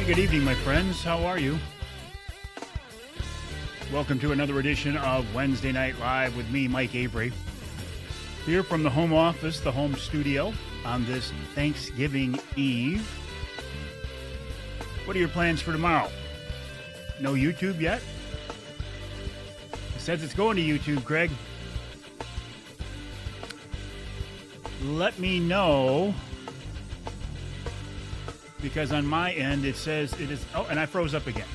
Hey, good evening, my friends. How are you? Welcome to another edition of Wednesday Night Live with me, Mike Avery. Here from the home office, the home studio, on this Thanksgiving Eve. What are your plans for tomorrow? No YouTube yet? It says it's going to YouTube, Greg. Let me know, because on my end it says it is. Oh, and I froze up again.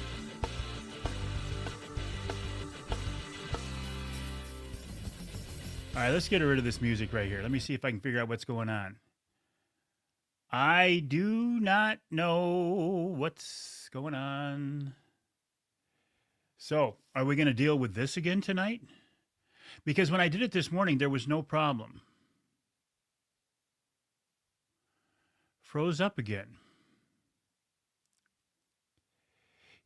All right, let's get rid of this music right here. Let me see if I can figure out what's going on. I do not know what's going on. So, are we going to deal with this again tonight? Because when I did it this morning, there was no problem. Froze up again.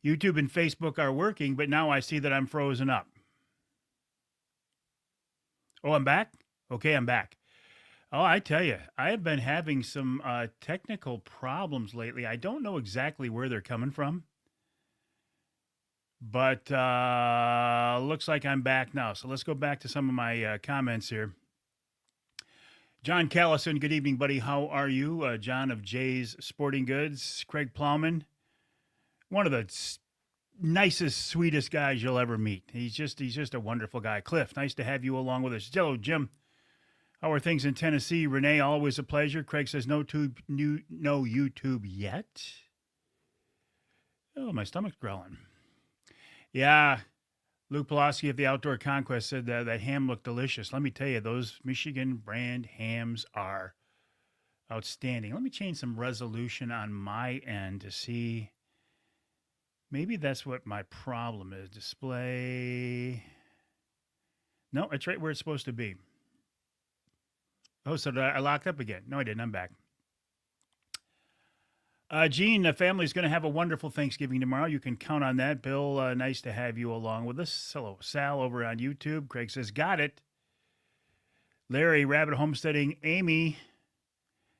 YouTube and Facebook are working, but now I see that I'm frozen up. Oh, I'm back? Okay, I'm back. Oh, I tell you, I have been having some technical problems lately. I don't know exactly where they're coming from, but looks like I'm back now. So let's go back to some of my comments here. John Callison, good evening, buddy. How are you? John of Jay's Sporting Goods. Craig Plowman, one of the nicest, sweetest guys you'll ever meet. He's just a wonderful guy. Cliff, nice to have you along with us. Hello, Jim. How are things in Tennessee? Renee, always a pleasure. Craig says no YouTube yet. Oh, my stomach's growling. Yeah. Luke Pulaski of the Outdoor Conquest said that ham looked delicious. Let me tell you, those Michigan brand hams are outstanding. Let me change some resolution on my end to see. Maybe that's what my problem is. Display. No, it's right where it's supposed to be. Oh, so I locked up again. No, I didn't. I'm back. Gene, the family's going to have a wonderful Thanksgiving tomorrow. You can count on that. Bill, nice to have you along with us. Hello, Sal over on YouTube. Craig says, got it. Larry, Rabbit Homesteading. Amy,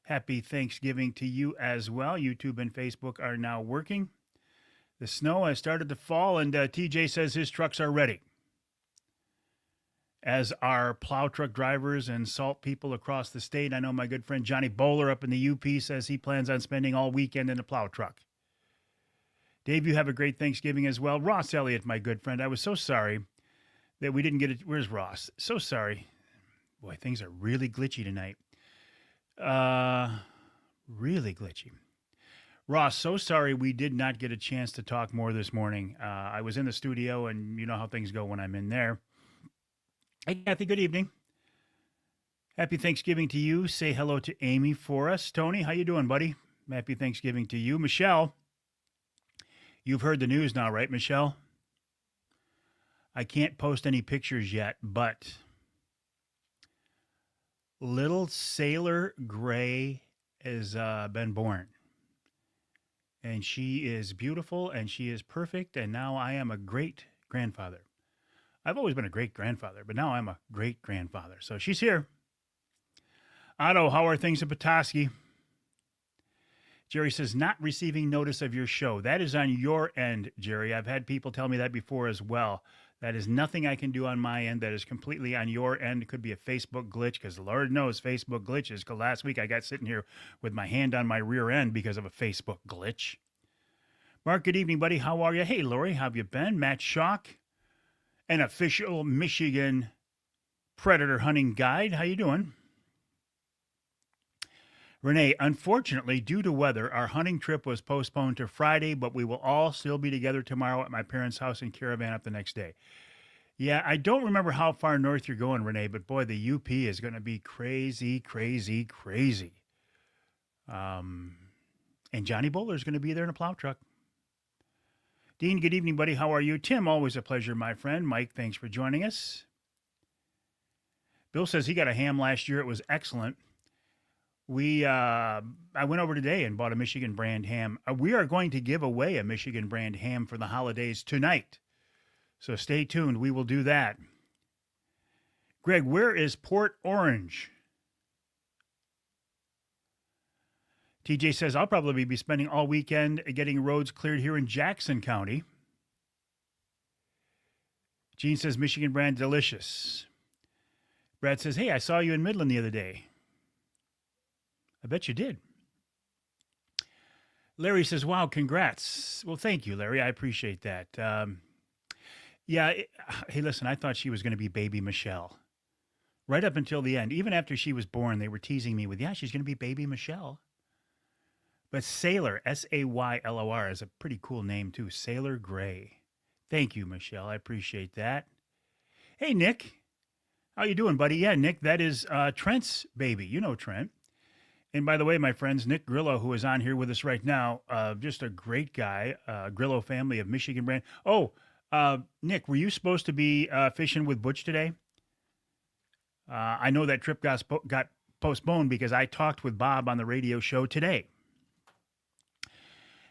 happy Thanksgiving to you as well. YouTube and Facebook are now working. The snow has started to fall, and TJ says his trucks are ready. As are plow truck drivers and salt people across the state. I know my good friend Johnny Bowler up in the UP says he plans on spending all weekend in a plow truck. Dave, you have a great Thanksgiving as well. Ross Elliott, my good friend, I was so sorry that we didn't get it. Where's Ross? So sorry. Boy, things are really glitchy tonight. Really glitchy. Ross, so sorry we did not get a chance to talk more this morning. I was in the studio, and you know how things go when I'm in there. Hey, Kathy, good evening. Happy Thanksgiving to you. Say hello to Amy for us. Tony, how you doing, buddy? Happy Thanksgiving to you. Michelle, you've heard the news now, right, Michelle? I can't post any pictures yet, but little Sailor Gray has been born. And she is beautiful, and she is perfect, and now I am a great-grandfather. I've always been a great-grandfather, but now I'm a great-grandfather. So she's here. Otto, how are things in Petoskey? Jerry says, not receiving notice of your show. That is on your end, Jerry. I've had people tell me that before as well. That is nothing I can do on my end. That is completely on your end. It could be a Facebook glitch, because Lord knows Facebook glitches. Because last week I got sitting here with my hand on my rear end because of a Facebook glitch. Mark, good evening, buddy. How are you? Hey, Lori, how have you been? Matt Schock, an official Michigan predator hunting guide. How you doing? Renee, unfortunately, due to weather, our hunting trip was postponed to Friday, but we will all still be together tomorrow at my parents' house and caravan up the next day. Yeah, I don't remember how far north you're going, Renee, but boy, the UP is going to be crazy, crazy, crazy. And Johnny Bowler is going to be there in a plow truck. Dean, good evening, buddy. How are you? Tim, always a pleasure, my friend. Mike, thanks for joining us. Bill says he got a ham last year. It was excellent. I went over today and bought a Michigan brand ham. We are going to give away a Michigan brand ham for the holidays tonight. So stay tuned. We will do that. Greg, where is Port Orange? TJ says, I'll probably be spending all weekend getting roads cleared here in Jackson County. Gene says, Michigan brand delicious. Brad says, hey, I saw you in Midland the other day. I bet you did. Larry says, wow, congrats. Well, thank you, Larry. I appreciate that. Hey, listen, I thought she was going to be baby Michelle. Right up until the end. Even after she was born, they were teasing me with, yeah, she's going to be baby Michelle. But Sailor, Saylor, is a pretty cool name, too. Sailor Gray. Thank you, Michelle. I appreciate that. Hey, Nick. How you doing, buddy? Yeah, Nick, that is Trent's baby. You know Trent. And by the way, my friends, Nick Grillo, who is on here with us right now, just a great guy, Grillo family of Michigan brand. Oh, Nick, were you supposed to be fishing with Butch today? I know that trip got postponed because I talked with Bob on the radio show today.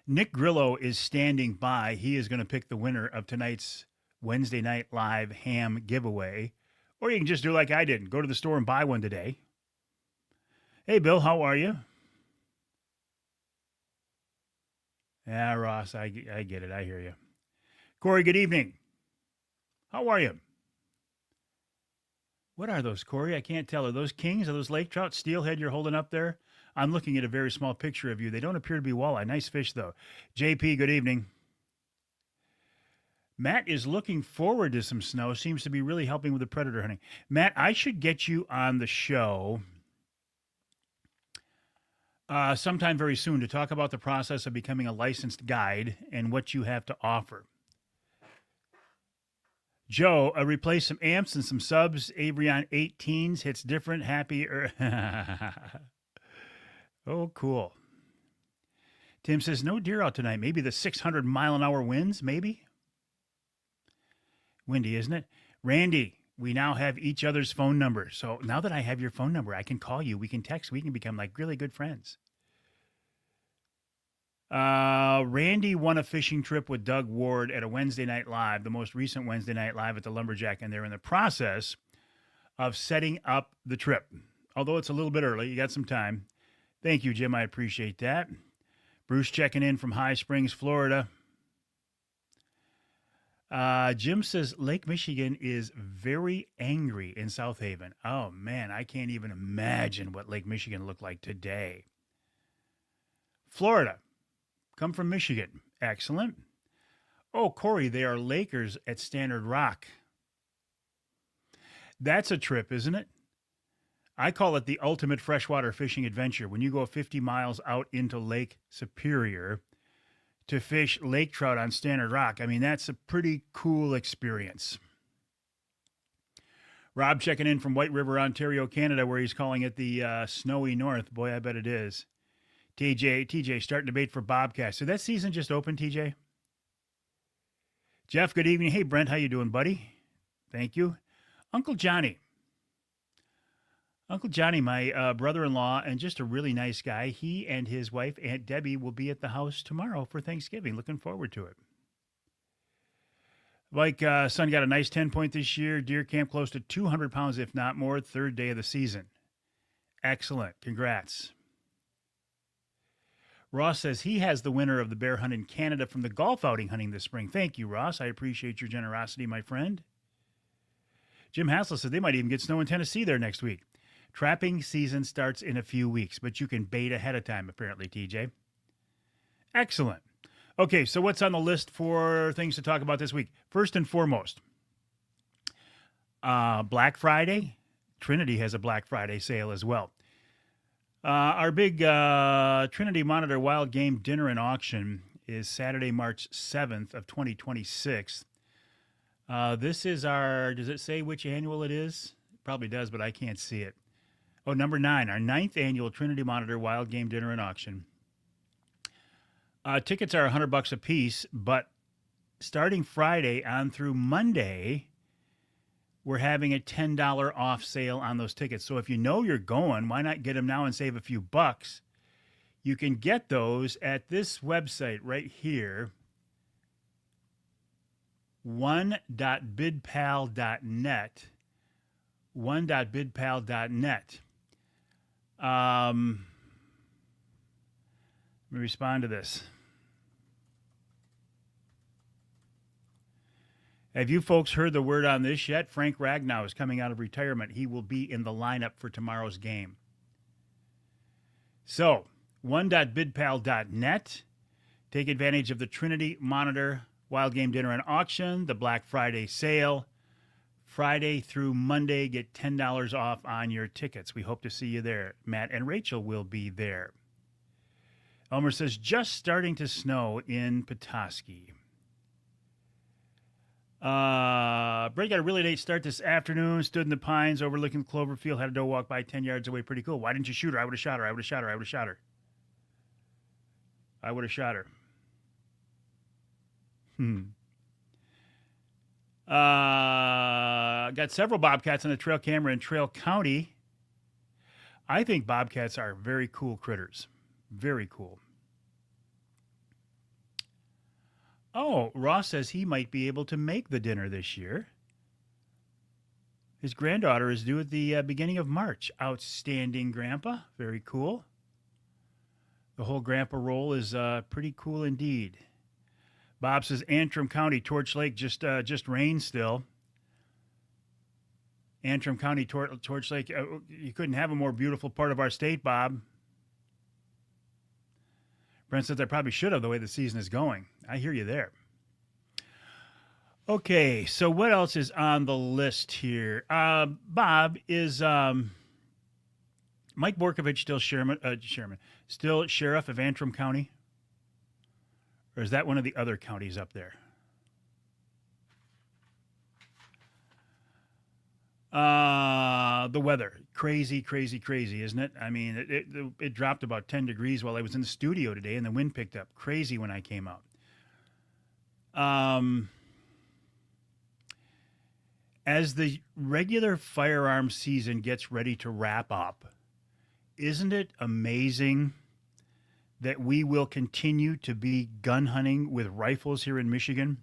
Nick Grillo is standing by. He is going to pick the winner of tonight's Wednesday Night Live ham giveaway. Or you can just do like I did, go to the store and buy one today. Hey, Bill, how are you? Yeah, Ross, I get it. I hear you. Corey, good evening. How are you? What are those, Corey? I can't tell. Are those kings? Are those lake trout? Steelhead you're holding up there? I'm looking at a very small picture of you. They don't appear to be walleye. Nice fish, though. JP, good evening. Matt is looking forward to some snow. Seems to be really helping with the predator hunting. Matt, I should get you on the show sometime very soon to talk about the process of becoming a licensed guide and what you have to offer. Joe, replace some amps and some subs. Avery on 18s. Hits different. Happy. Oh, cool. Tim says, no deer out tonight. Maybe the 600-mile-an-hour winds, maybe? Windy, isn't it? Randy, we now have each other's phone number. So now that I have your phone number, I can call you. We can text. We can become like really good friends. Randy won a fishing trip with Doug Ward at a Wednesday Night Live, the most recent Wednesday Night Live at the Lumberjack, and they're in the process of setting up the trip. Although it's a little bit early, you got some time. Thank you, Jim. I appreciate that. Bruce checking in from High Springs, Florida. Jim says Lake Michigan is very angry in South Haven. Oh, man, I can't even imagine what Lake Michigan looked like today. Florida. Come from Michigan. Excellent. Oh, Corey, they are Lakers at Standard Rock. That's a trip, isn't it? I call it the ultimate freshwater fishing adventure. When you go 50 miles out into Lake Superior to fish lake trout on Standard Rock, I mean, that's a pretty cool experience. Rob checking in from White River, Ontario, Canada, where he's calling it the snowy north. Boy, I bet it is. TJ, starting debate for Bobcast. So that season just opened, TJ? Jeff, good evening. Hey, Brent, how you doing, buddy? Thank you. Uncle Johnny, my brother-in-law, and just a really nice guy. He and his wife, Aunt Debbie, will be at the house tomorrow for Thanksgiving. Looking forward to it. Like, son got a nice 10-point this year. Deer camp close to 200 pounds, if not more. Third day of the season. Excellent. Congrats. Ross says he has the winner of the bear hunt in Canada from the golf outing hunting this spring. Thank you, Ross. I appreciate your generosity, my friend. Jim Hassel said they might even get snow in Tennessee there next week. Trapping season starts in a few weeks, but you can bait ahead of time, apparently, TJ. Excellent. Okay, so what's on the list for things to talk about this week? First and foremost, Black Friday. Trinity has a Black Friday sale as well. Our big Trinity Monitor Wild Game Dinner and Auction is Saturday, March 7th of 2026. This is our, does it say which annual it is? It probably does, but I can't see it. Oh, number 9, our 9th annual Trinity Monitor Wild Game Dinner and Auction. Tickets are $100 a piece, but starting Friday on through Monday, we're having a $10 off sale on those tickets. So if you know you're going, why not get them now and save a few bucks? You can get those at this website right here, one.bidpal.net. One.bidpal.net. Let me respond to this. Have you folks heard the word on this yet? Frank Ragnow is coming out of retirement. He will be in the lineup for tomorrow's game. So, one.bidpal.net. Take advantage of the Trinity Monitor Wild Game Dinner and Auction, the Black Friday sale. Friday through Monday, get $10 off on your tickets. We hope to see you there. Matt and Rachel will be there. Elmer says, just starting to snow in Petoskey. Brett got a really late start this afternoon. Stood in the pines overlooking the Cloverfield. Had a doe walk by 10 yards away. Pretty cool. Why didn't you shoot her? I would have shot her. I would have shot her. I would have shot her. I would have shot her. Got several bobcats on the trail camera in Trail County. I think bobcats are very cool critters. Very cool. Oh, Ross says he might be able to make the dinner this year. His granddaughter is due at the beginning of March. Outstanding, Grandpa. Very cool. The whole Grandpa role is pretty cool indeed. Bob says Antrim County, Torch Lake, just rained still. Antrim County, Torch Lake, you couldn't have a more beautiful part of our state, Bob. Brent says I probably should have the way the season is going. I hear you there. Okay, so what else is on the list here? Bob, is Mike Borkovich still still sheriff of Antrim County? Or is that one of the other counties up there? The weather. Crazy, crazy, crazy, isn't it? I mean, it dropped about 10 degrees while I was in the studio today, and the wind picked up. Crazy when I came out. As the regular firearm season gets ready to wrap up, isn't it amazing that we will continue to be gun hunting with rifles here in Michigan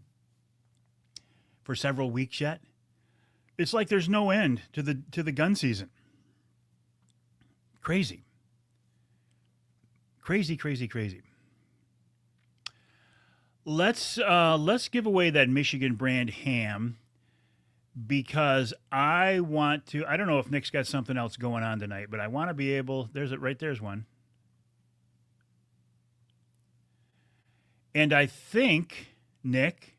for several weeks yet? It's like there's no end to the gun season. Crazy. Crazy, crazy, crazy. Let's give away that Michigan brand ham because I want to. I don't know if Nick's got something else going on tonight, but I want to be able. There's it right there's one. And I think, Nick,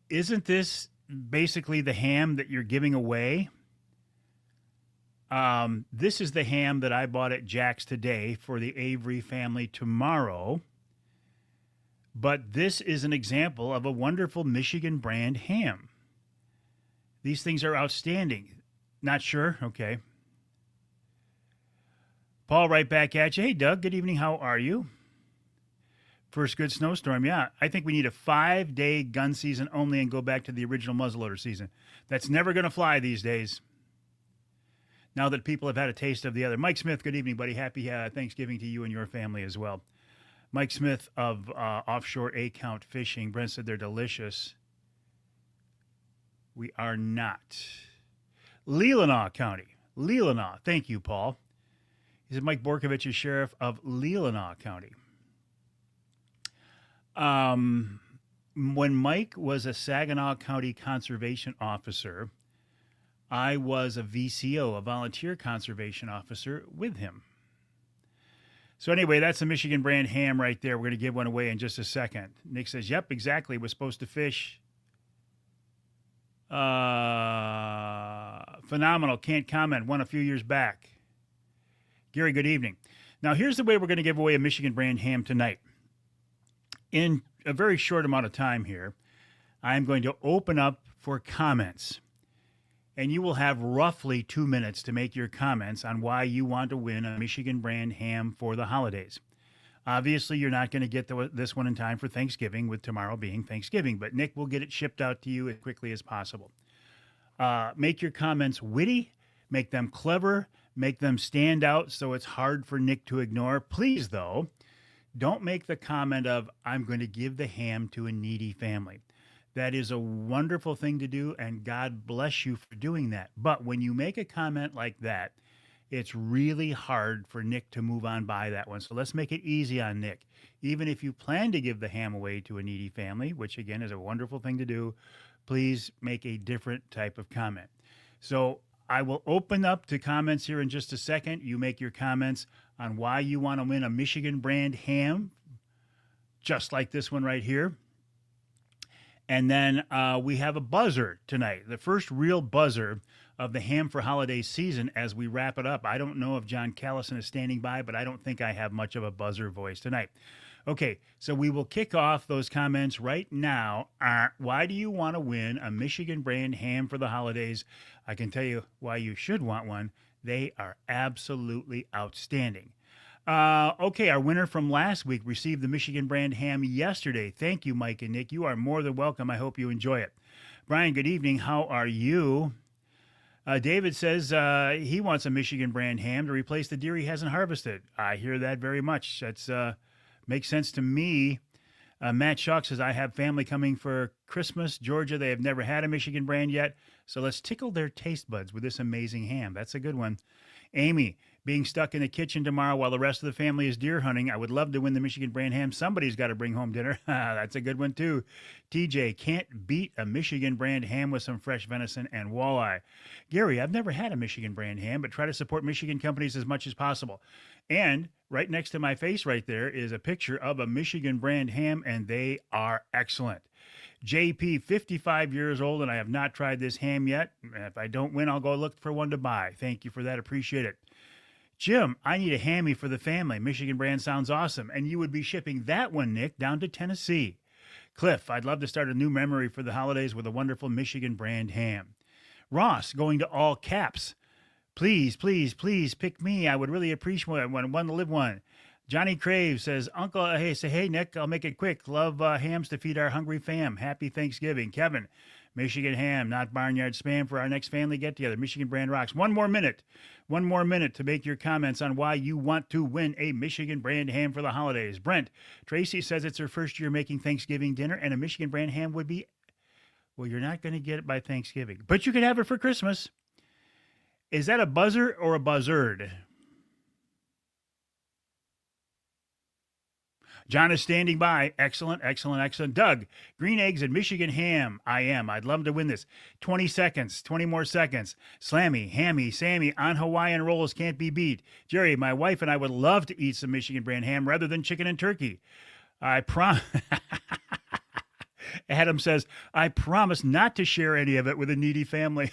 isn't this basically the ham that you're giving away? This is the ham that I bought at Jack's today for the Avery family tomorrow. But this is an example of a wonderful Michigan brand ham. These things are outstanding. Not sure? Okay. Paul, right back at you. Hey, Doug, good evening. How are you? First good snowstorm, yeah. I think we need a 5-day gun season only and go back to the original muzzleloader season. That's never going to fly these days. Now that people have had a taste of the other. Mike Smith, good evening, buddy. Happy Thanksgiving to you and your family as well. Mike Smith of Offshore A-Count Fishing. Brent said they're delicious. We are not. Leelanau County. Leelanau. Thank you, Paul. He said Mike Borkovich is sheriff of Leelanau County. When Mike was a Saginaw County conservation officer, I was a VCO, a volunteer conservation officer, with him. So anyway, that's the Michigan brand ham right there. We're going to give one away in just a second. Nick says, yep, exactly. Was supposed to fish. Phenomenal. Can't comment. Won a few years back. Gary, good evening. Now, here's the way we're going to give away a Michigan brand ham tonight. In a very short amount of time here, I'm going to open up for comments. And you will have roughly 2 minutes to make your comments on why you want to win a Michigan brand ham for the holidays. Obviously, you're not going to get this one in time for Thanksgiving, with tomorrow being Thanksgiving, but Nick will get it shipped out to you as quickly as possible. Make your comments witty, make them clever, make them stand out so it's hard for Nick to ignore. Please, though, don't make the comment of, I'm going to give the ham to a needy family. That is a wonderful thing to do, and God bless you for doing that. But when you make a comment like that, it's really hard for Nick to move on by that one. So let's make it easy on Nick. Even if you plan to give the ham away to a needy family, which again is a wonderful thing to do, please make a different type of comment. So I will open up to comments here in just a second. You make your comments on why you want to win a Michigan brand ham, just like this one right here. And then we have a buzzer tonight, the first real buzzer of the Ham for Holidays season as we wrap it up. I don't know if John Callison is standing by, but I don't think I have much of a buzzer voice tonight. Okay, so we will kick off those comments right now. Why do you want to win a Michigan brand ham for the holidays? I can tell you why you should want one. They are absolutely outstanding. Okay, our winner from last week received the Michigan brand ham yesterday. Thank you, Mike and Nick. You are more than welcome. I hope you enjoy it. Brian, good evening. How are you? David says he wants a Michigan brand ham to replace the deer he hasn't harvested. I hear that very much. That's makes sense to me. Matt Shock says, I have family coming for Christmas, Georgia. They have never had a Michigan brand yet. So let's tickle their taste buds with this amazing ham. That's a good one. Amy, being stuck in the kitchen tomorrow while the rest of the family is deer hunting, I would love to win the Michigan brand ham. Somebody's got to bring home dinner. That's a good one, too. TJ, can't beat a Michigan brand ham with some fresh venison and walleye. Gary, I've never had a Michigan brand ham, but try to support Michigan companies as much as possible. And right next to my face right there is a picture of a Michigan brand ham, and they are excellent. JP, 55 years old, and I have not tried this ham yet. If I don't win, I'll go look for one to buy. Thank you for that. Appreciate it. Jim, I need a hammy for the family. Michigan brand sounds awesome. And you would be shipping that one, Nick, down to Tennessee. Cliff, I'd love to start a new memory for the holidays with a wonderful Michigan brand ham. Ross, going to all caps. Please, please, please pick me. I would really appreciate one to live one. Johnny Crave says, Uncle, hey, Nick, I'll make it quick. Love hams to feed our hungry fam. Happy Thanksgiving. Kevin, Michigan ham, not barnyard spam for our next family get-together. Michigan brand rocks. One more minute to make your comments on why you want to win a Michigan brand ham for the holidays. Brent, Tracy says it's her first year making Thanksgiving dinner, and a Michigan brand ham would be, well, you're not going to get it by Thanksgiving, but you can have it for Christmas. Is that a buzzer or a buzzard? John is standing by. Excellent, excellent, excellent. Doug, green eggs and Michigan ham. I am. I'd love to win this. 20 seconds, 20 more seconds. Slammy, Hammy, Sammy on Hawaiian rolls can't be beat. Jerry, my wife and I would love to eat some Michigan brand ham rather than chicken and turkey. I promise. Adam says, I promise not to share any of it with a needy family.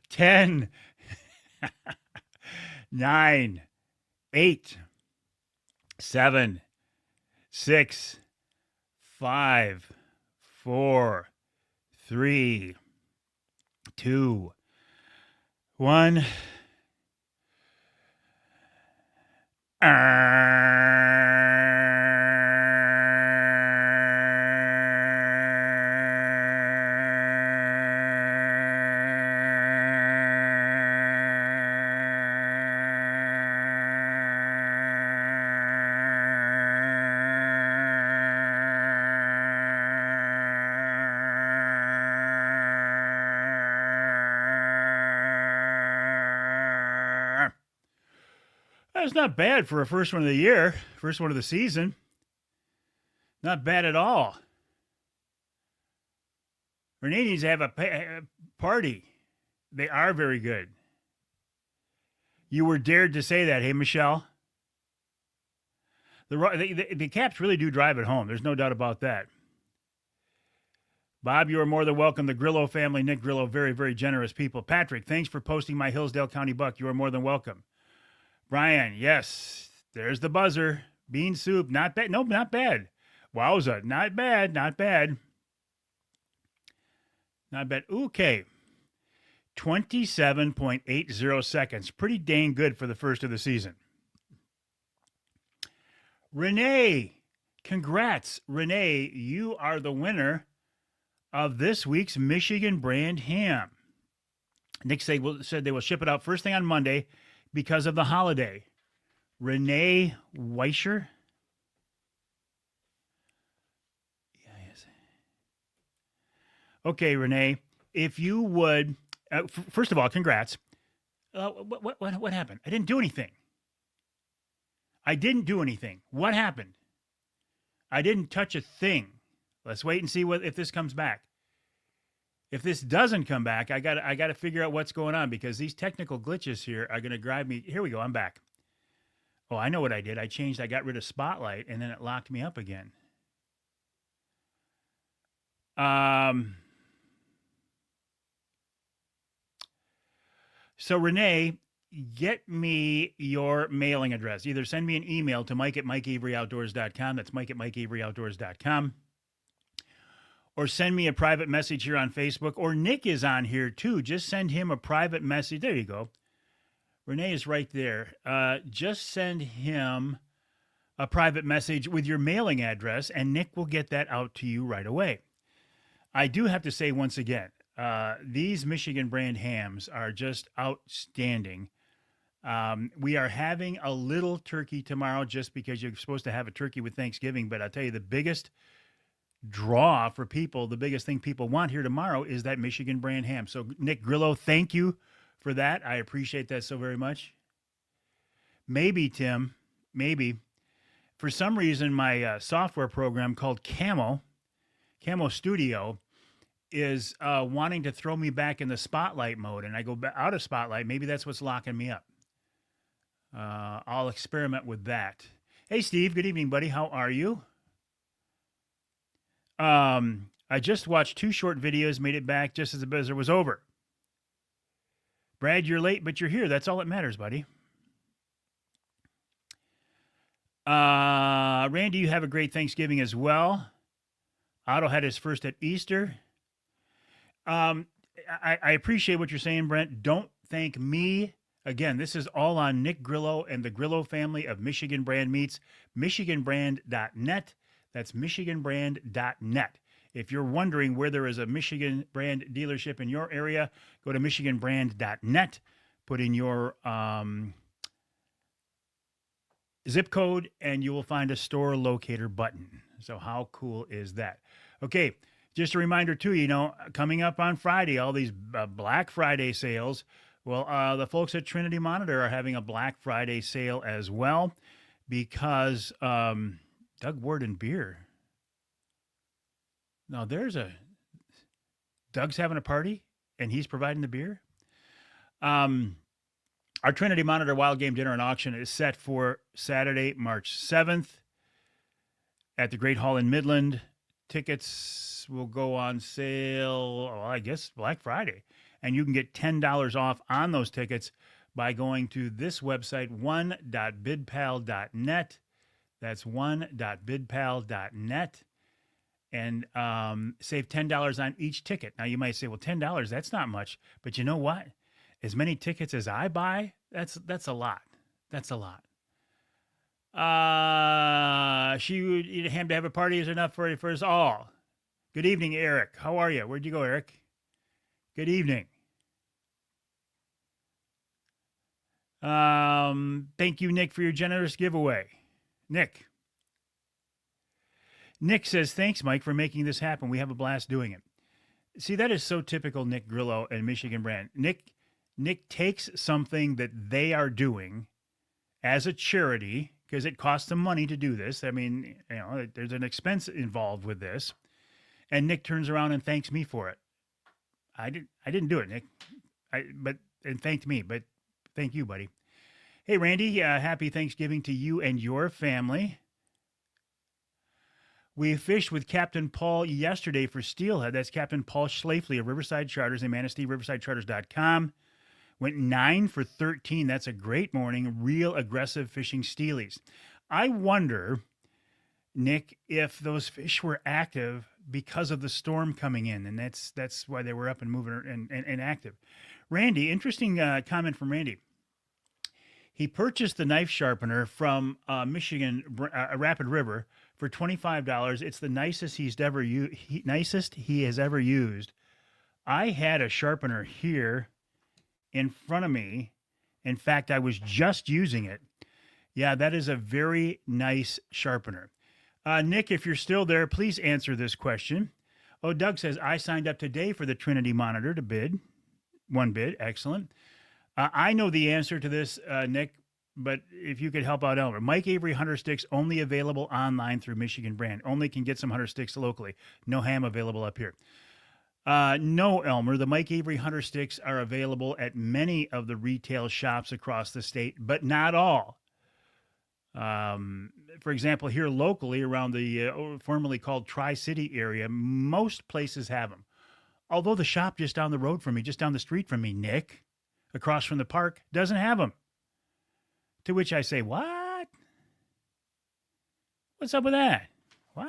10, 9, 8, 7, 6, 5, 4, 3, 2, 1. That's not bad for a first one of the year, first one of the season. Not bad at all. Renee needs to have a party. They are very good. You were dared to say that, hey, Michelle? The Caps really do drive it home. There's no doubt about that. Bob, you are more than welcome. The Grillo family, Nick Grillo, very, very generous people. Patrick, thanks for posting my Hillsdale County buck. You are more than welcome. Brian, yes, there's the buzzer. Bean soup, not bad. No, not bad. Wowza, not bad, not bad. Not bad. Okay. 27.80 seconds. Pretty dang good for the first of the season. Renee, congrats. Renee, you are the winner of this week's Michigan brand ham. Nick said they will ship it out first thing on Monday because of the holiday. Renee Weischer. Okay, Renee, if you would First of all, congrats. What happened? I didn't do anything. I didn't do anything. What happened? I didn't touch a thing. Let's wait and see if this comes back. If this doesn't come back, I got to figure out what's going on, because these technical glitches here are going to drive me. Here we go. I'm back. Oh, I know what I did. I got rid of Spotlight, and then it locked me up again. So Renee, get me your mailing address. Either send me an email to mike@mikeaveryoutdoors.com. That's mike@mikeaveryoutdoors.com. Or send me a private message here on Facebook. Or Nick is on here too. Just send him a private message. There you go. Renee is right there. Just send him a private message with your mailing address, and Nick will get that out to you right away. I do have to say once again, these Michigan brand hams are just outstanding. We are having a little turkey tomorrow, just because you're supposed to have a turkey with Thanksgiving. But I'll tell you, the biggest draw for people, the biggest thing people want here tomorrow is that Michigan brand ham. So Nick Grillo, thank you for that. I appreciate that so very much. Maybe, Tim, for some reason, my software program called Camo Studio, is wanting to throw me back in the Spotlight mode, and I go out of Spotlight. Maybe that's what's locking me up. I'll experiment with that. Hey, Steve. Good evening, buddy. How are you? I just watched 2 short videos, made it back just as the buzzer was over. Brad, you're late, but you're here. That's all that matters, buddy. Randy, you have a great Thanksgiving as well. Otto had his first at Easter. I appreciate what you're saying, Brent. Don't thank me. Again, this is all on Nick Grillo and the Grillo family of Michigan Brand Meats. MichiganBrand.net. That's MichiganBrand.net. If you're wondering where there is a Michigan Brand dealership in your area, go to MichiganBrand.net. Put in your zip code, and you will find a store locator button. So how cool is that? Okay, just a reminder too, coming up on Friday, all these Black Friday sales. Well, the folks at Trinity Monitor are having a Black Friday sale as well, because Doug Warden Beer. Now Doug's having a party and he's providing the beer. Our Trinity Monitor Wild Game Dinner and Auction is set for Saturday, March 7th at the Great Hall in Midland. Tickets will go on sale, I guess, Black Friday. And you can get $10 off on those tickets by going to this website, one.bidpal.net. That's one.bidpal.net. And save $10 on each ticket. Now, you might say, well, $10, that's not much. But you know what? As many tickets as I buy, that's a lot. That's a lot. She would eat a ham to have a party is enough for us all. Good evening, Eric. How are you? Where'd you go, Eric? Good evening. Thank you, Nick, for your generous giveaway. Nick says, thanks, Mike, for making this happen. We have a blast doing it. See, that is so typical Nick Grillo and Michigan Brand. Nick takes something that they are doing as a charity, because it costs them money to do this. I mean, there's an expense involved with this. And Nick turns around and thanks me for it. I didn't do it, Nick. And thanked me, but thank you, buddy. Hey, Randy, happy Thanksgiving to you and your family. We fished with Captain Paul yesterday for steelhead. That's Captain Paul Schlafly of Riverside Charters and Manistee, RiversideCharters.com. Went 9 for 13. That's a great morning. Real aggressive fishing steelies. I wonder, Nick, if those fish were active because of the storm coming in, and that's why they were up and moving and active. Randy, interesting comment from Randy. He purchased the knife sharpener from Michigan Rapid River for $25. It's the nicest he has ever used. I had a sharpener here in front of me. In fact, I was just using it. Yeah, that is a very nice sharpener. Nick, if you're still there, please answer this question. Oh, Doug says, I signed up today for the Trinity Monitor to bid. One bid. Excellent. I know the answer to this, Nick, but if you could help out Elmer. Mike Avery Hunter Sticks only available online through Michigan Brand. Only can get some Hunter Sticks locally. No ham available up here. No, Elmer. The Mike Avery Hunter Sticks are available at many of the retail shops across the state, but not all. For example, here locally around the formerly called Tri-City area, most places have them. Although the shop just down the road from me, just down the street from me, Nick, across from the park, doesn't have them. To which I say, what? What's up with that? What?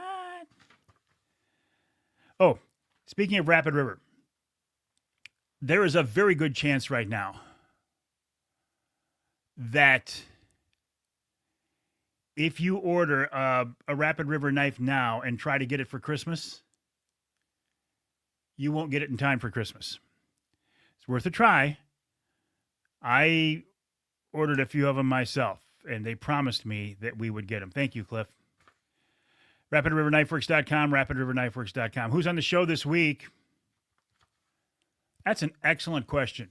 Oh, speaking of Rapid River, there is a very good chance right now that if you order a Rapid River knife now and try to get it for Christmas, you won't get it in time for Christmas. It's worth a try. I ordered a few of them myself, and they promised me that we would get them. Thank you, Cliff. RapidRiverKnifeWorks.com, RapidRiverKnifeWorks.com. Who's on the show this week? That's an excellent question.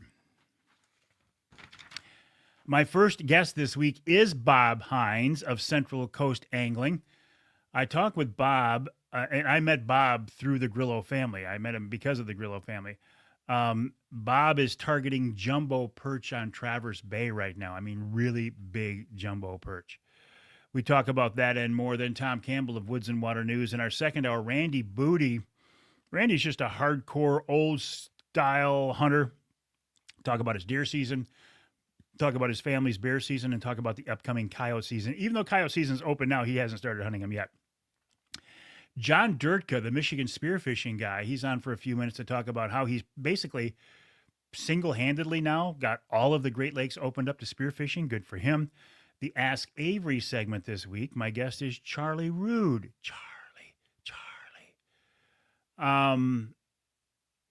My first guest this week is Bob Hines of Central Coast Angling. I talked with Bob, and I met Bob through the Grillo family. I met him because of the Grillo family. Bob is targeting jumbo perch on Traverse Bay right now. I mean, really big jumbo perch. We talk about that and more. Then Tom Campbell of Woods and Water News. In our second hour, Randy Booty. Randy's just a hardcore, old-style hunter. Talk about his deer season. Talk about his family's bear season, and talk about the upcoming coyote season. Even though coyote season's open now, he hasn't started hunting them yet. John Dirtka, the Michigan spearfishing guy, he's on for a few minutes to talk about how he's basically single-handedly now got all of the Great Lakes opened up to spearfishing. Good for him. The Ask Avery segment this week, my guest is Charlie Rude. Charlie.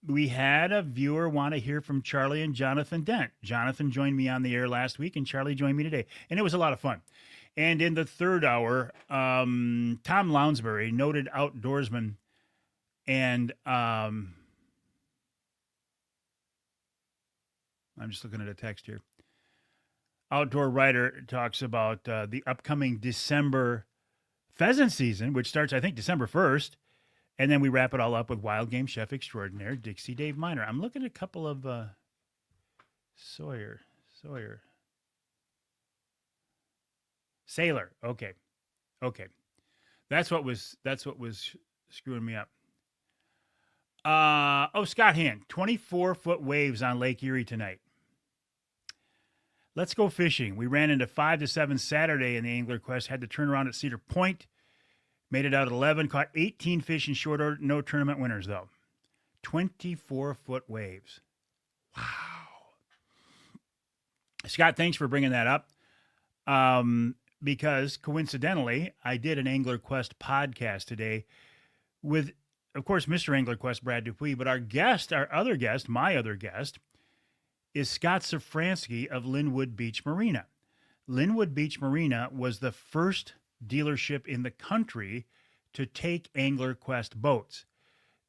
We had a viewer want to hear from Charlie and Jonathan Dent. Jonathan joined me on the air last week, and Charlie joined me today. And it was a lot of fun. And in the third hour, Tom Lounsbury, noted outdoorsman, and I'm just looking at a text here. Outdoor writer talks about the upcoming December pheasant season, which starts, I think, December 1st. And then we wrap it all up with wild game chef extraordinaire, Dixie Dave Miner. I'm looking at a couple of Sawyer. Sailor. Okay. That's what was screwing me up. Scott Hand, 24-foot waves on Lake Erie tonight. Let's go fishing. We ran into 5 to 7 Saturday in the Angler Quest, had to turn around at Cedar Point. Made it out at 11, caught 18 fish in short order. No tournament winners, though. 24-foot waves. Wow. Scott, thanks for bringing that up. Because coincidentally, I did an Angler Quest podcast today with, of course, Mr. Angler Quest, Brad Dupuis, but my other guest, is Scott Safransky of Linwood Beach Marina. Linwood Beach Marina was the first dealership in the country to take Angler Quest boats.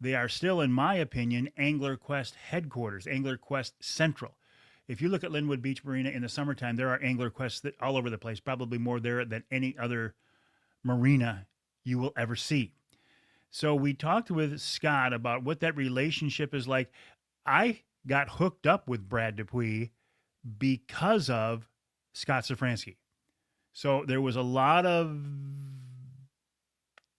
They are still, in my opinion, Angler Quest headquarters, Angler Quest Central. If you look at Linwood Beach Marina in the summertime, there are Angler Quests all over the place, probably more there than any other marina you will ever see. So we talked with Scott about what that relationship is like. I got hooked up with Brad Dupuis because of Scott Safransky. So there was a lot of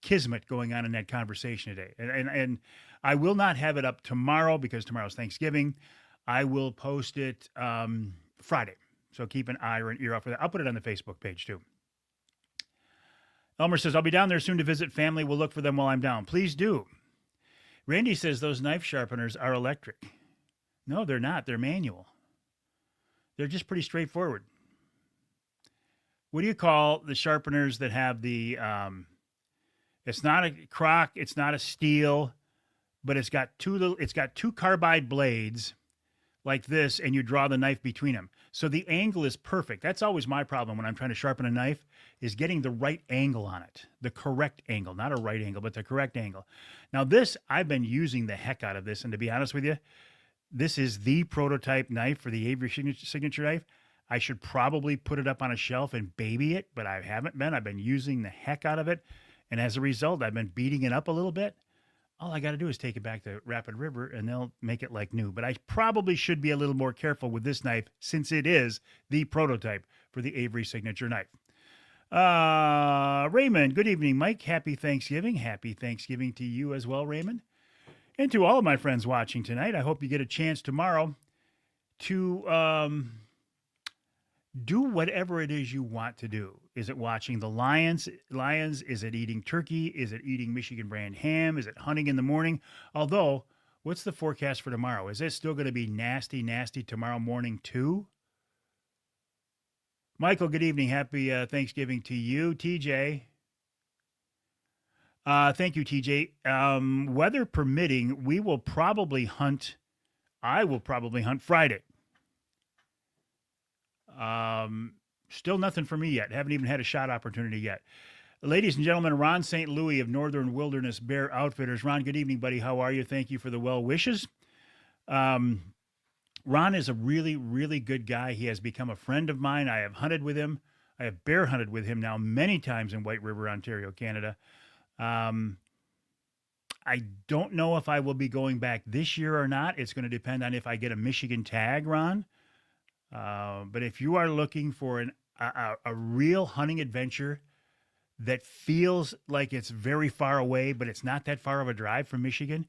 kismet going on in that conversation today. And I will not have it up tomorrow because tomorrow's Thanksgiving. I will post it Friday. So keep an eye or an ear out for that. I'll put it on the Facebook page too. Elmer says, I'll be down there soon to visit family. We'll look for them while I'm down. Please do. Randy says those knife sharpeners are electric. No, they're not. They're manual. They're just pretty straightforward. What do you call the sharpeners that have the, it's not a crock, it's not a steel, but it's got two carbide blades like this, and you draw the knife between them. So the angle is perfect. That's always my problem when I'm trying to sharpen a knife, is getting the right angle on it, the correct angle, not a right angle, but the correct angle. Now this, I've been using the heck out of this, and to be honest with you, This is the prototype knife for the Avery signature knife. I should probably put it up on a shelf and baby it, but I haven't been. I've been using the heck out of it. And as a result, I've been beating it up a little bit. All I got to do is take it back to Rapid River and they'll make it like new. But I probably should be a little more careful with this knife since it is the prototype for the Avery signature knife. Raymond, good evening, Mike. Happy Thanksgiving. Happy Thanksgiving to you as well, Raymond. And to all of my friends watching tonight, I hope you get a chance tomorrow to do whatever it is you want to do. Is it watching the Lions? Is it eating turkey? Is it eating Michigan brand ham? Is it hunting in the morning? Although, what's the forecast for tomorrow? Is it still going to be nasty, nasty tomorrow morning too? Michael, good evening. Happy Thanksgiving to you. TJ. Thank you, TJ. Weather permitting, we will probably hunt. I will probably hunt Friday. Still nothing for me yet. Haven't even had a shot opportunity yet. Ladies and gentlemen, Ron St. Louis of Northern Wilderness Bear Outfitters. Ron, good evening, buddy. How are you? Thank you for the well wishes. Ron is a really, really good guy. He has become a friend of mine. I have hunted with him. I have bear hunted with him now many times in White River, Ontario, Canada. I don't know if I will be going back this year or not. It's going to depend on if I get a Michigan tag, Ron. But if you are looking for a real hunting adventure that feels like it's very far away, but it's not that far of a drive from Michigan,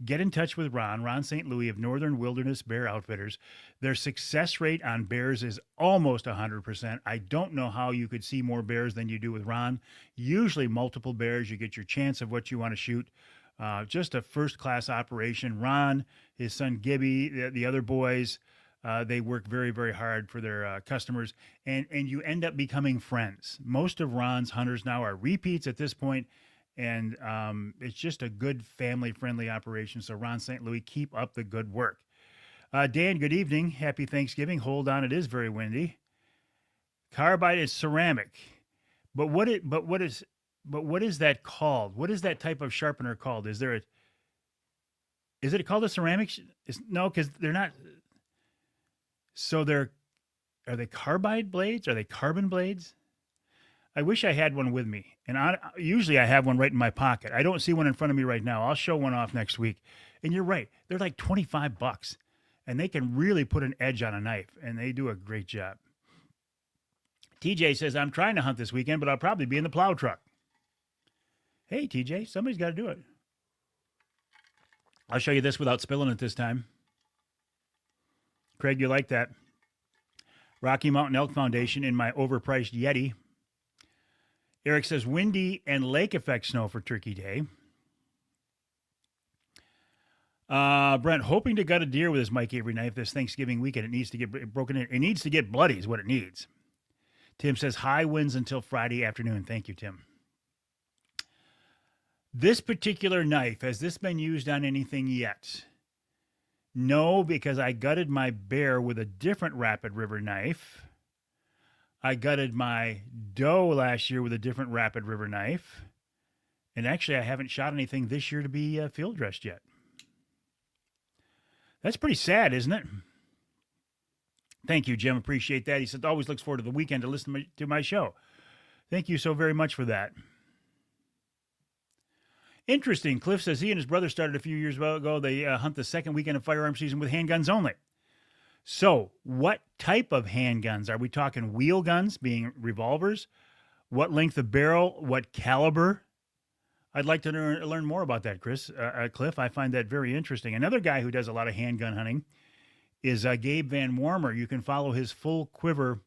get in touch with Ron St. Louis of Northern Wilderness Bear Outfitters. Their success rate on bears is almost 100%. I don't know how you could see more bears than you do with Ron. Usually multiple bears, you get your chance of what you want to shoot. Just a first-class operation. Ron, his son Gibby, the other boys, they work very, very hard for their customers, and you end up becoming friends. Most of Ron's hunters now are repeats at this point, and it's just a good family-friendly operation. So Ron St. Louis, keep up the good work. Dan, good evening. Happy Thanksgiving. Hold on, it is very windy. Carbide is ceramic, but what is that called? What is that type of sharpener called? Is it called a ceramic? No, because they're not. So are they carbide blades? Are they carbon blades? I wish I had one with me. And usually I have one right in my pocket. I don't see one in front of me right now. I'll show one off next week. And you're right. They're like $25. And they can really put an edge on a knife. And they do a great job. TJ says, I'm trying to hunt this weekend, but I'll probably be in the plow truck. Hey, TJ, somebody's got to do it. I'll show you this without spilling it this time. Craig, you like that? Rocky Mountain Elk Foundation in my overpriced Yeti. Eric says, windy and lake effect snow for Turkey Day. Brent, hoping to gut a deer with his Mike Avery knife this Thanksgiving weekend. It needs to get broken in. It needs to get bloody is what it needs. Tim says, high winds until Friday afternoon. Thank you, Tim. This particular knife, has this been used on anything yet? No, because I gutted my bear with a different Rapid River knife. I gutted my doe last year with a different Rapid River knife. And actually, I haven't shot anything this year to be field dressed yet. That's pretty sad, isn't it? Thank you, Jim. Appreciate that. He said, always looks forward to the weekend to listen to my show. Thank you so very much for that. Interesting. Cliff says he and his brother started a few years ago. They hunt the second weekend of firearm season with handguns only. So what type of handguns? Are we talking wheel guns, being revolvers? What length of barrel? What caliber? I'd like to learn more about that, Cliff. I find that very interesting. Another guy who does a lot of handgun hunting is Gabe Van Warmer. You can follow his Full Quiver.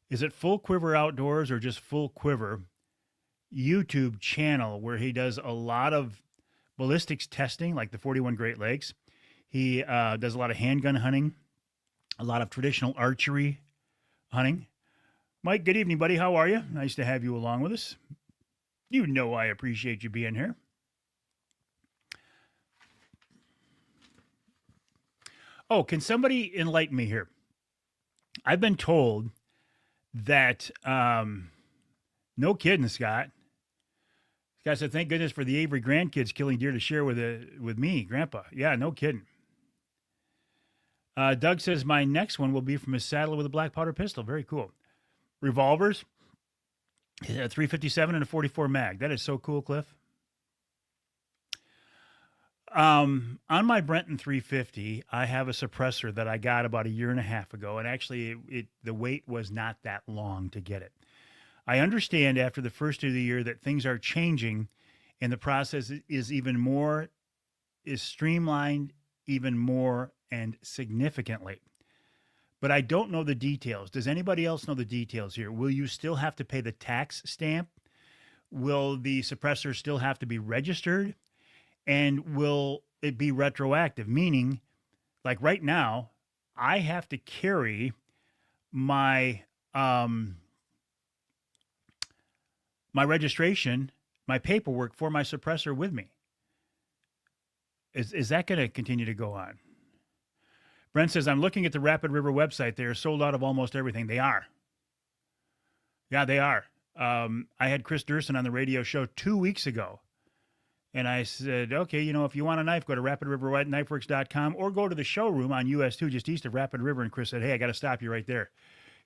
Is it Full Quiver Outdoors or just Full Quiver YouTube channel, where he does a lot of ballistics testing, like the 41 Great Lakes. He does a lot of handgun hunting, a lot of traditional archery hunting. Mike, good evening, buddy. How are you? Nice to have you along with us. You know I appreciate you being here. Oh, can somebody enlighten me here? I've been told that, no kidding, Scott. Scott said, thank goodness for the Avery grandkids killing deer to share with me, Grandpa. Yeah, no kidding. Doug says, my next one will be from his saddle with a black powder pistol. Very cool. Revolvers, a 357 and a 44 mag. That is so cool, Cliff. On my Brenton 350, I have a suppressor that I got about a year and a half ago, and actually the wait was not that long to get it. I understand after the first of the year that things are changing and the process is streamlined even more and significantly. But I don't know the details. Does anybody else know the details here? Will you still have to pay the tax stamp? Will the suppressor still have to be registered? And will it be retroactive? Meaning, like right now, I have to carry my my registration, my paperwork for my suppressor with me. Is that going to continue to go on? Brent says, I'm looking at the Rapid River website. They are sold out of almost everything. They are. Yeah, they are. I had Chris Durson on the radio show 2 weeks ago. And I said, okay, if you want a knife, go to rapidriverknifeworks.com or go to the showroom on US 2 just east of Rapid River. And Chris said, hey, I got to stop you right there.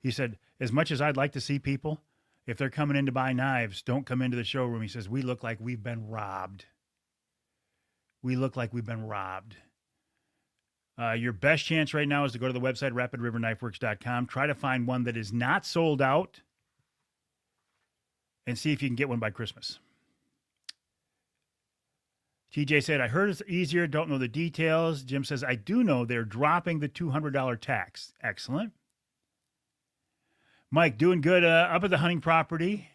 He said, as much as I'd like to see people, if they're coming in to buy knives, don't come into the showroom. He says, we look like we've been robbed. We look like we've been robbed. Your best chance right now is to go to the website, rapidriverknifeworks.com. Try to find one that is not sold out and see if you can get one by Christmas. TJ said, I heard it's easier, don't know the details. Jim says, I do know they're dropping the $200 tax. Excellent. Mike, doing good up at the hunting property.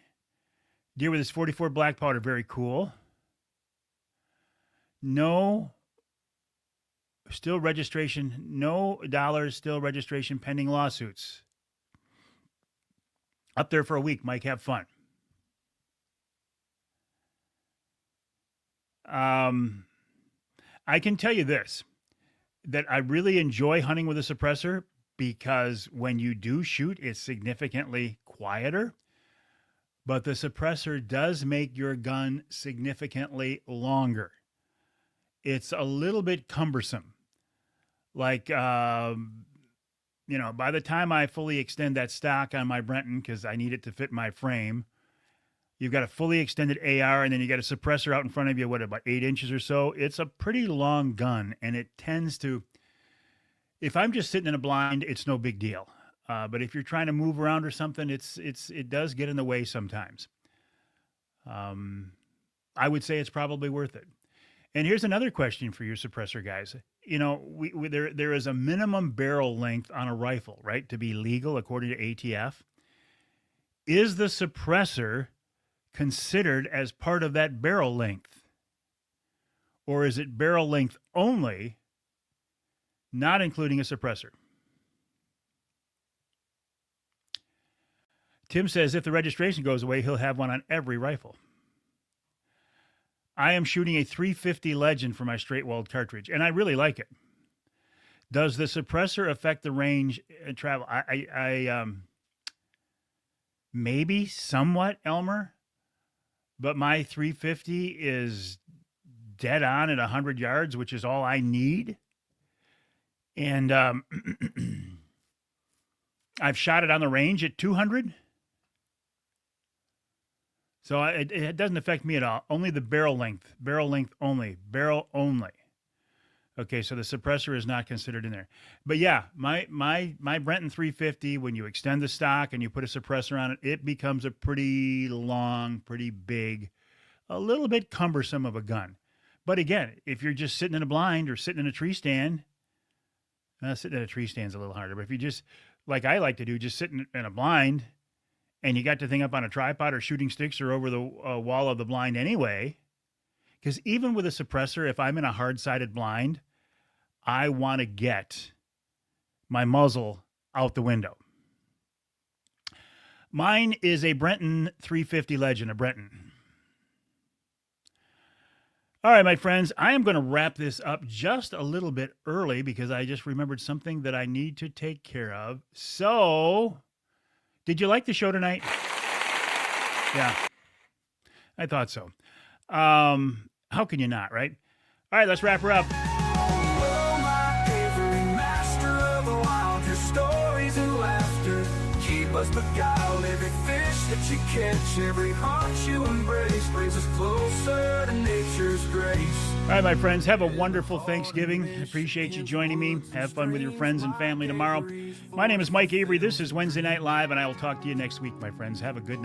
Deer with his 44 black powder, very cool. No dollars, still registration pending lawsuits. Up there for a week, Mike, have fun. I can tell you this, that I really enjoy hunting with a suppressor because when you do shoot, it's significantly quieter, but the suppressor does make your gun significantly longer. It's a little bit cumbersome. Like, by the time I fully extend that stock on my Brenton, because I need it to fit my frame, you've got a fully extended AR, and then you got a suppressor out in front of you, about 8 inches or so. It's a pretty long gun, and it tends to, if I'm just sitting in a blind, it's no big deal. But if you're trying to move around or something, it does get in the way sometimes. I would say it's probably worth it. And here's another question for your suppressor guys. There is a minimum barrel length on a rifle, right, to be legal according to ATF. Is the suppressor considered as part of that barrel length? Or is it barrel length only, not including a suppressor? Tim says if the registration goes away, he'll have one on every rifle. I am shooting a 350 Legend for my straight-walled cartridge, and I really like it. Does the suppressor affect the range and travel? I maybe somewhat, Elmer, but my 350 is dead on at 100 yards, which is all I need. And I've shot it on the range at 200. So it doesn't affect me at all. Only the barrel length only. Okay, so the suppressor is not considered in there. But yeah, my Brenton 350, when you extend the stock and you put a suppressor on it, it becomes a pretty long, pretty big, a little bit cumbersome of a gun. But again, if you're just sitting in a blind or sitting in a tree stand, sitting in a tree stand is a little harder. But if you just, like I like to do, just sitting in a blind, and you got the thing up on a tripod or shooting sticks or over the wall of the blind anyway, because even with a suppressor, if I'm in a hard-sided blind, I want to get my muzzle out the window. Mine is a Brenton 350 Legend, a Brenton. All right, my friends, I am going to wrap this up just a little bit early because I just remembered something that I need to take care of. So, did you like the show tonight? Yeah, I thought so. How can you not, right? All right, let's wrap her up. Oh, my every master was beguiled. Every fish that you catch, every heart you embrace, brings us closer to nature's grace. All right, my friends, have a wonderful Thanksgiving. I appreciate you joining me. Have fun with your friends and family tomorrow. My name is Mike Avery. This is Wednesday Night Live, and I will talk to you next week, my friends. Have a good night.